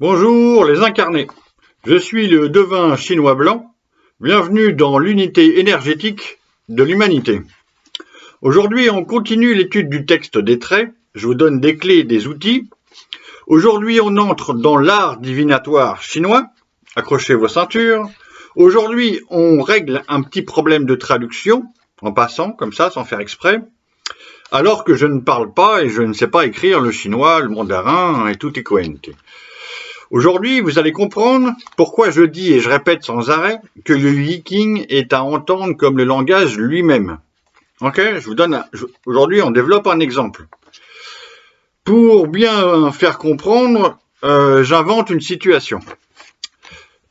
Bonjour les incarnés, je suis le devin chinois blanc, bienvenue dans l'unité énergétique de l'humanité. Aujourd'hui on continue l'étude du texte des traits, je vous donne des clés et des outils. Aujourd'hui on entre dans l'art divinatoire chinois, accrochez vos ceintures. Aujourd'hui on règle un petit problème de traduction, en passant comme ça sans faire exprès, alors que je ne parle pas et je ne sais pas écrire le chinois, le mandarin et tout est cohérente. Aujourd'hui, vous allez comprendre pourquoi je dis et je répète sans arrêt que le Yiking est à entendre comme le langage lui-même. Ok, aujourd'hui, on développe un exemple. Pour bien faire comprendre, j'invente une situation.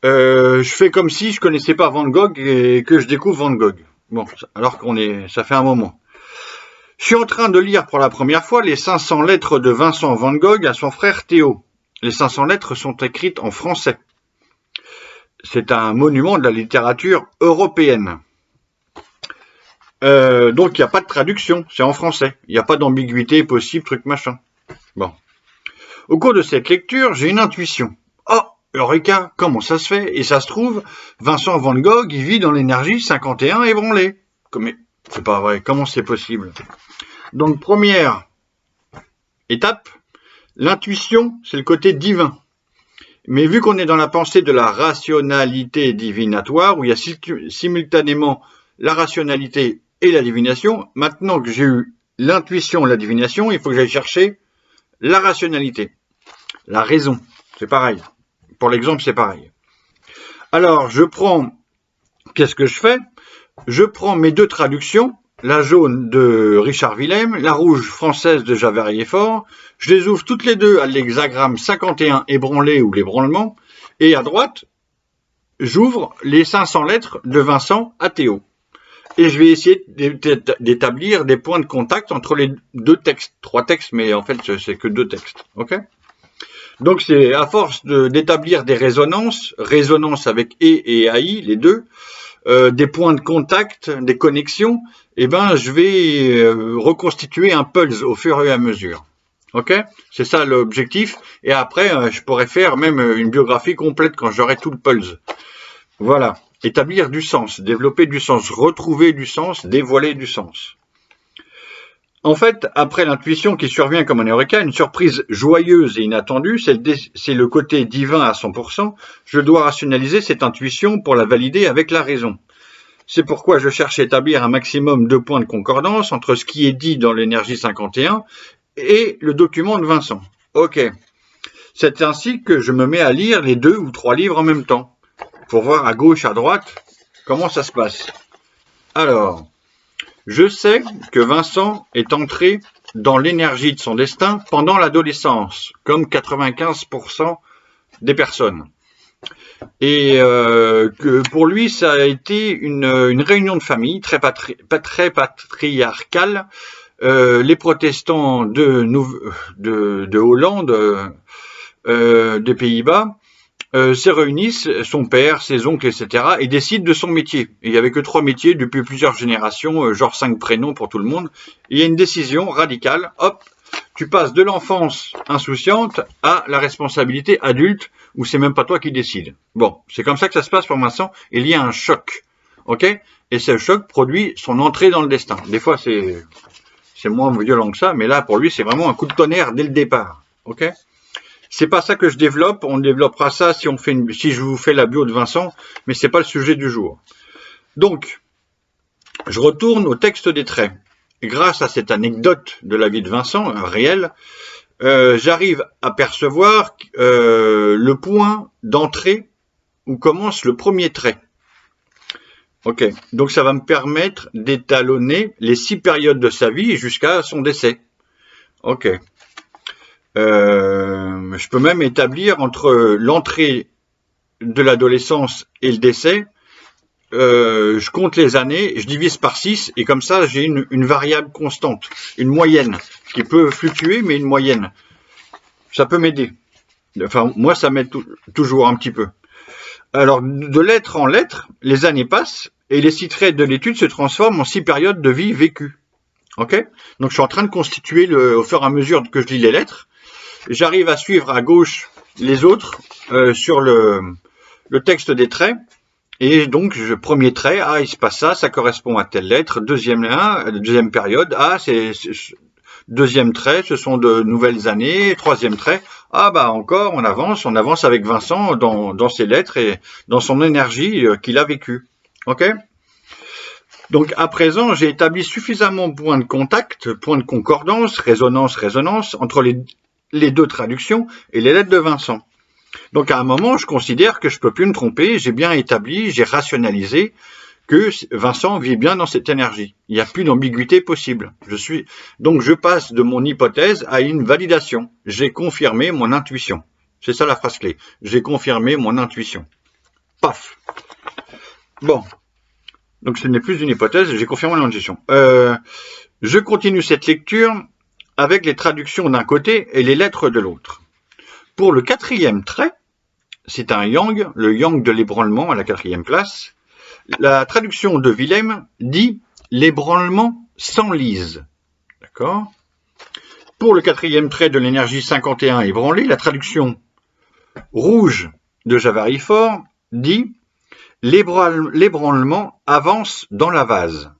Je fais comme si je connaissais pas Van Gogh et que je découvre Van Gogh. Bon, alors ça fait un moment. Je suis en train de lire pour la première fois les 500 lettres de Vincent Van Gogh à son frère Théo. Les 500 lettres sont écrites en français. C'est un monument de la littérature européenne. Donc il n'y a pas de traduction, c'est en français. Il n'y a pas d'ambiguïté possible, truc machin. Bon. Au cours de cette lecture, j'ai une intuition. Oh, Eureka, comment ça se fait? Et ça se trouve, Vincent Van Gogh, il vit dans l'énergie 51 ébranlée. Mais c'est pas vrai, comment c'est possible? Donc première étape, l'intuition, c'est le côté divin. Mais vu qu'on est dans la pensée de la rationalité divinatoire, où il y a simultanément la rationalité et la divination, maintenant que j'ai eu l'intuition et la divination, il faut que j'aille chercher la rationalité, la raison. C'est pareil. Pour l'exemple, c'est pareil. Alors, qu'est-ce que je fais? Je prends mes deux traductions, la jaune de Richard Willem, la rouge française de Javert-Fort. Je les ouvre toutes les deux à l'hexagramme 51 ébranlé ou l'ébranlement. Et à droite, j'ouvre les 500 lettres de Vincent à Théo. Et je vais essayer d'établir des points de contact entre les deux textes. 3 textes, mais en fait, c'est que 2 textes. Ok? Donc, c'est à force d'établir des résonances avec et AI, les deux, des points de contact, des connexions, je vais reconstituer un pulse au fur et à mesure. Ok? C'est ça l'objectif. Et après, je pourrais faire même une biographie complète quand j'aurai tout le pulse. Voilà. Établir du sens, développer du sens, retrouver du sens, dévoiler du sens. En fait, après l'intuition qui survient comme un eureka, une surprise joyeuse et inattendue, c'est le côté divin à 100%. Je dois rationaliser cette intuition pour la valider avec la raison. C'est pourquoi je cherche à établir un maximum de points de concordance entre ce qui est dit dans l'énergie 51 et le document de Vincent. Ok. C'est ainsi que je me mets à lire les 2 ou 3 livres en même temps, pour voir à gauche, à droite, comment ça se passe. Alors, je sais que Vincent est entré dans l'énergie de son destin pendant l'adolescence, comme 95% des personnes. Et que pour lui, ça a été une réunion de famille très patriarcale. Les protestants de Hollande, des Pays-Bas, se réunissent, son père, ses oncles, etc., et décident de son métier. Et il n'y avait que 3 métiers depuis plusieurs générations, genre 5 prénoms pour tout le monde. Et il y a une décision radicale, hop, tu passes de l'enfance insouciante à la responsabilité adulte, où c'est même pas toi qui décides. Bon, c'est comme ça que ça se passe pour Vincent, il y a un choc, ok? Et ce choc produit son entrée dans le destin. Des fois, c'est moins violent que ça, mais là, pour lui, c'est vraiment un coup de tonnerre dès le départ, ok? C'est pas ça que je développe, on développera ça si je vous fais la bio de Vincent, mais c'est pas le sujet du jour. Donc, je retourne au texte des traits. Grâce à cette anecdote de la vie de Vincent, réelle, j'arrive à percevoir le point d'entrée où commence le premier trait. Ok, donc ça va me permettre d'étalonner les 6 périodes de sa vie jusqu'à son décès. Ok. Je peux même établir entre l'entrée de l'adolescence et le décès, je compte les années, je divise par 6 et comme ça j'ai une variable constante, une moyenne, qui peut fluctuer mais une moyenne. Ça peut m'aider. Enfin, moi ça m'aide toujours un petit peu. Alors, de lettre en lettre, les années passent et les 6 traits de l'étude se transforment en 6 périodes de vie vécues. Ok? Donc je suis en train de constituer au fur et à mesure que je lis les lettres. J'arrive à suivre à gauche les autres sur le texte des traits. Et donc, premier trait, il se passe ça correspond à telle lettre. Deuxième période, c'est deuxième trait, ce sont de nouvelles années. Troisième trait, encore, on avance avec Vincent dans ses lettres et dans son énergie qu'il a vécue. Ok ? Donc, à présent, j'ai établi suffisamment de points de contact, points de concordance, résonance, entre les deux traductions et les lettres de Vincent. Donc, à un moment, je considère que je peux plus me tromper, j'ai bien établi, j'ai rationalisé que Vincent vit bien dans cette énergie. Il n'y a plus d'ambiguïté possible. Donc, je passe de mon hypothèse à une validation. J'ai confirmé mon intuition. C'est ça la phrase clé. J'ai confirmé mon intuition. Paf. Bon. Donc, ce n'est plus une hypothèse, j'ai confirmé mon intuition. Je continue cette lecture avec les traductions d'un côté et les lettres de l'autre. Pour le quatrième trait, c'est un yang, le yang de l'ébranlement à la quatrième place. La traduction de Willem dit « l'ébranlement s'enlise ». D'accord ? Pour le quatrième trait de l'énergie 51 ébranlée, la traduction rouge de Javarifor dit « l'ébranlement avance dans la vase ».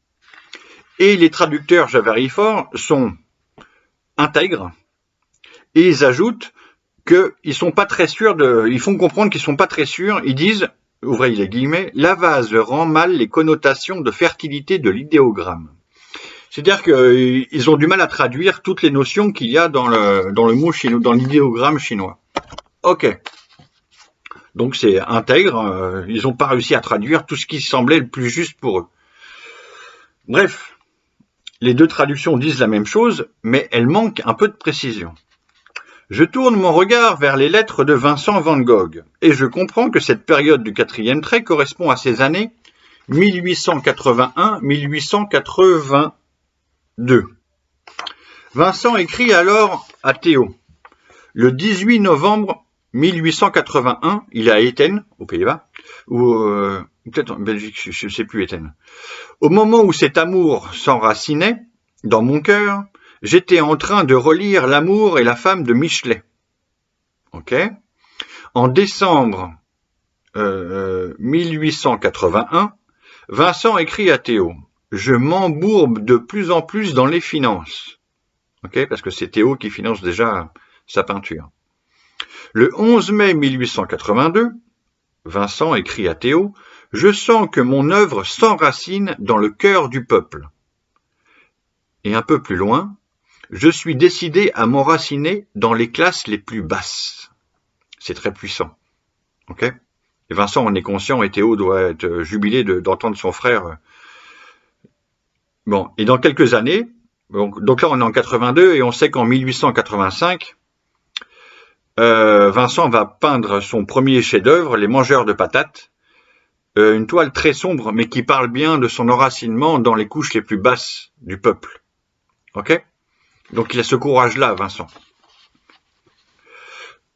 Et les traducteurs Javarifor sont intègres et ils ajoutent qu'ils sont pas très sûrs ils font comprendre qu'ils sont pas très sûrs, ils disent, ouvrez les guillemets, la vase rend mal les connotations de fertilité de l'idéogramme. C'est-à-dire qu'ils ont du mal à traduire toutes les notions qu'il y a dans le mot chinois, dans l'idéogramme chinois. Ok. Donc c'est intègre, ils n'ont pas réussi à traduire tout ce qui semblait le plus juste pour eux. Bref, les deux traductions disent la même chose, mais elles manquent un peu de précision. Je tourne mon regard vers les lettres de Vincent van Gogh, et je comprends que cette période du quatrième trait correspond à ces années 1881-1882. Vincent écrit alors à Théo. Le 18 novembre 1881, il est à Eten, aux Pays-Bas, ou peut-être en Belgique, je ne sais plus Eten. Au moment où cet amour s'enracinait dans mon cœur, j'étais en train de relire L'amour et la femme de Michelet. Ok. En décembre 1881, Vincent écrit à Théo « Je m'embourbe de plus en plus dans les finances. » Ok, parce que c'est Théo qui finance déjà sa peinture. Le 11 mai 1882, Vincent écrit à Théo « Je sens que mon œuvre s'enracine dans le cœur du peuple. » Et un peu plus loin, je suis décidé à m'enraciner dans les classes les plus basses. C'est très puissant. Ok ? Et Vincent en est conscient et Théo doit être jubilé d'entendre son frère. Bon, et dans quelques années, donc là on est en 82 et on sait qu'en 1885, Vincent va peindre son premier chef-d'œuvre, Les Mangeurs de patates, une toile très sombre mais qui parle bien de son enracinement dans les couches les plus basses du peuple. Ok ? Donc il a ce courage-là, Vincent.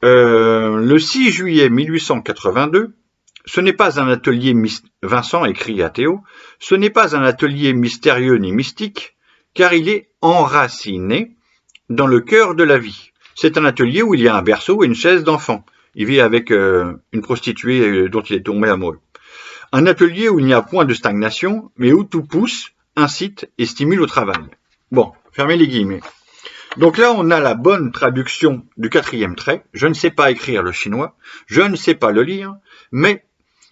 Le 6 juillet 1882, ce n'est pas un atelier Vincent écrit à Théo, ce n'est pas un atelier mystérieux ni mystique, car il est enraciné dans le cœur de la vie. C'est un atelier où il y a un berceau et une chaise d'enfant. Il vit avec une prostituée dont il est tombé amoureux. Un atelier où il n'y a point de stagnation, mais où tout pousse, incite et stimule au travail. Bon, fermez les guillemets. Donc là, on a la bonne traduction du quatrième trait. Je ne sais pas écrire le chinois, je ne sais pas le lire, mais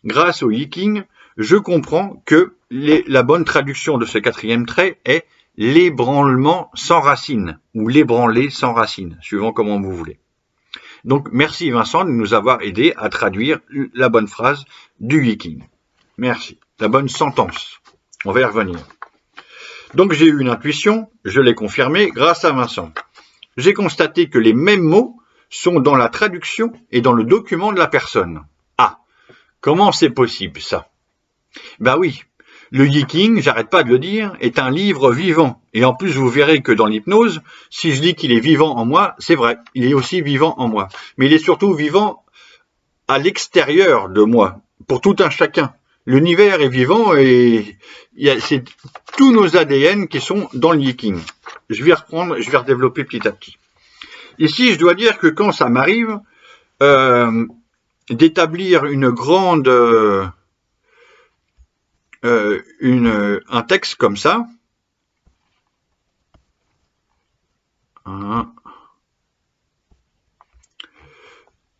grâce au Yiking, je comprends que la bonne traduction de ce quatrième trait est l'ébranlement sans racine, ou l'ébranlé sans racine, suivant comment vous voulez. Donc merci Vincent de nous avoir aidé à traduire la bonne phrase du Yiking. Merci. La bonne sentence. On va y revenir. Donc j'ai eu une intuition, je l'ai confirmée grâce à Vincent. J'ai constaté que les mêmes mots sont dans la traduction et dans le document de la personne. Ah, comment c'est possible ça? Ben oui, le Yiking, j'arrête pas de le dire, est un livre vivant. Et en plus vous verrez que dans l'hypnose, si je dis qu'il est vivant en moi, c'est vrai, il est aussi vivant en moi. Mais il est surtout vivant à l'extérieur de moi, pour tout un chacun. L'univers est vivant et c'est tous nos ADN qui sont dans le Yiking. Je vais redévelopper petit à petit. Ici, je dois dire que quand ça m'arrive, d'établir une grande un texte comme ça.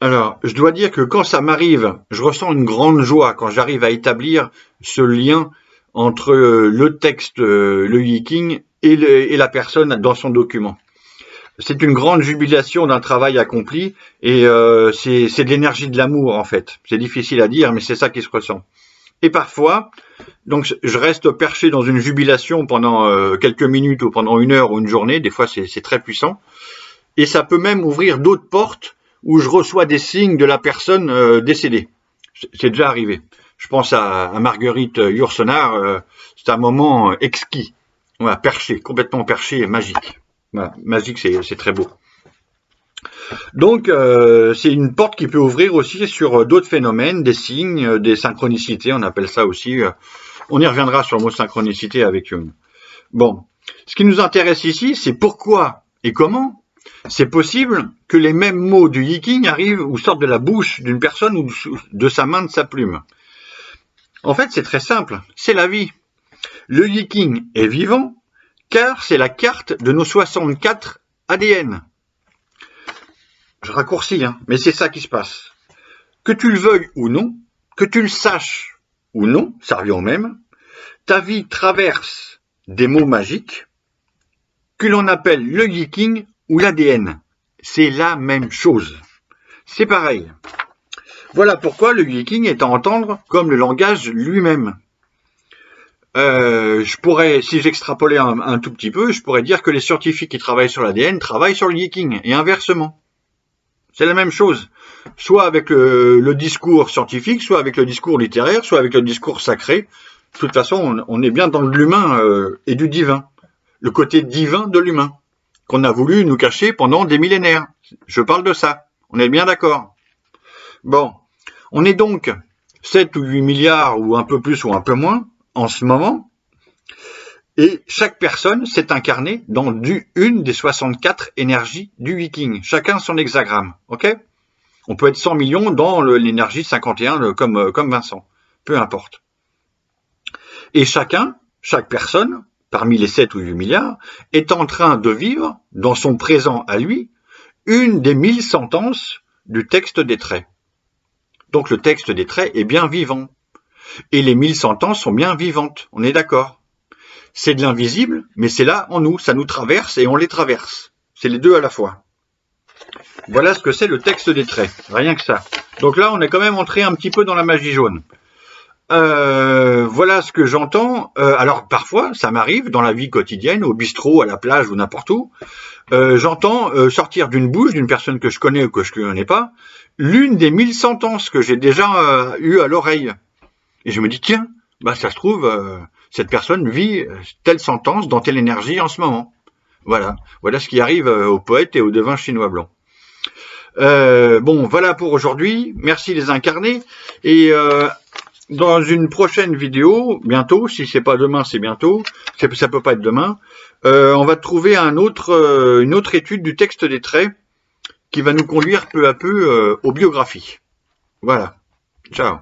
Alors, je dois dire que quand ça m'arrive, je ressens une grande joie quand j'arrive à établir ce lien entre le texte, le yiking et la personne dans son document. C'est une grande jubilation d'un travail accompli et c'est de l'énergie de l'amour en fait. C'est difficile à dire, mais c'est ça qui se ressent. Et parfois, donc je reste perché dans une jubilation pendant quelques minutes ou pendant une heure ou une journée. Des fois, c'est très puissant. Et ça peut même ouvrir d'autres portes où je reçois des signes de la personne décédée. C'est déjà arrivé. Je pense à Marguerite Yourcenar. C'est un moment exquis. Voilà, perché, complètement perché et magique. Voilà, magique, c'est très beau. Donc, c'est une porte qui peut ouvrir aussi sur d'autres phénomènes, des signes, des synchronicités, on appelle ça aussi. On y reviendra sur le mot synchronicité avec Jung. Bon, ce qui nous intéresse ici, c'est pourquoi et comment c'est possible que les mêmes mots du yiking arrivent ou sortent de la bouche d'une personne ou de sa main, de sa plume. En fait, c'est très simple, c'est la vie. Le yiking est vivant, car c'est la carte de nos 64 ADN. Je raccourcis, hein, mais c'est ça qui se passe. Que tu le veuilles ou non, que tu le saches ou non, ça revient au même, ta vie traverse des mots magiques que l'on appelle le yiking ou l'ADN. C'est la même chose. C'est pareil. Voilà pourquoi le yiking est à entendre comme le langage lui-même. Je pourrais, si j'extrapolais un tout petit peu, je pourrais dire que les scientifiques qui travaillent sur l'ADN travaillent sur le yiking, et inversement. C'est la même chose. Soit avec le discours scientifique, soit avec le discours littéraire, soit avec le discours sacré. De toute façon, on est bien dans l'humain et du divin. Le côté divin de l'humain, qu'on a voulu nous cacher pendant des millénaires. Je parle de ça. On est bien d'accord. Bon. On est donc 7 ou 8 milliards, ou un peu plus ou un peu moins, en ce moment. Et chaque personne s'est incarnée dans une des 64 énergies du yiking. Chacun son hexagramme, ok? On peut être 100 millions dans l'énergie 51 comme Vincent. Peu importe. Et chaque personne, parmi les 7 ou 8 milliards, est en train de vivre, dans son présent à lui, une des 1000 sentences du texte des traits. Donc le texte des traits est bien vivant. Et les 1000 sentences sont bien vivantes, on est d'accord. C'est de l'invisible, mais c'est là en nous, ça nous traverse et on les traverse. C'est les deux à la fois. Voilà ce que c'est le texte des traits, rien que ça. Donc là, on est quand même entré un petit peu dans la magie jaune. Voilà ce que j'entends. Alors parfois, ça m'arrive dans la vie quotidienne, au bistrot, à la plage ou n'importe où. J'entends sortir d'une bouche d'une personne que je connais ou que je ne connais pas, l'une des 1000 sentences que j'ai déjà eues à l'oreille. Et je me dis, tiens, bah ça se trouve, cette personne vit telle sentence dans telle énergie en ce moment. Voilà ce qui arrive aux poètes et aux devins chinois blancs. Bon, voilà pour aujourd'hui. Merci les incarnés. Et dans une prochaine vidéo, bientôt, si c'est pas demain, c'est bientôt, ça peut pas être demain, on va trouver une autre étude du texte des traits qui va nous conduire peu à peu aux biographies. Voilà. Ciao.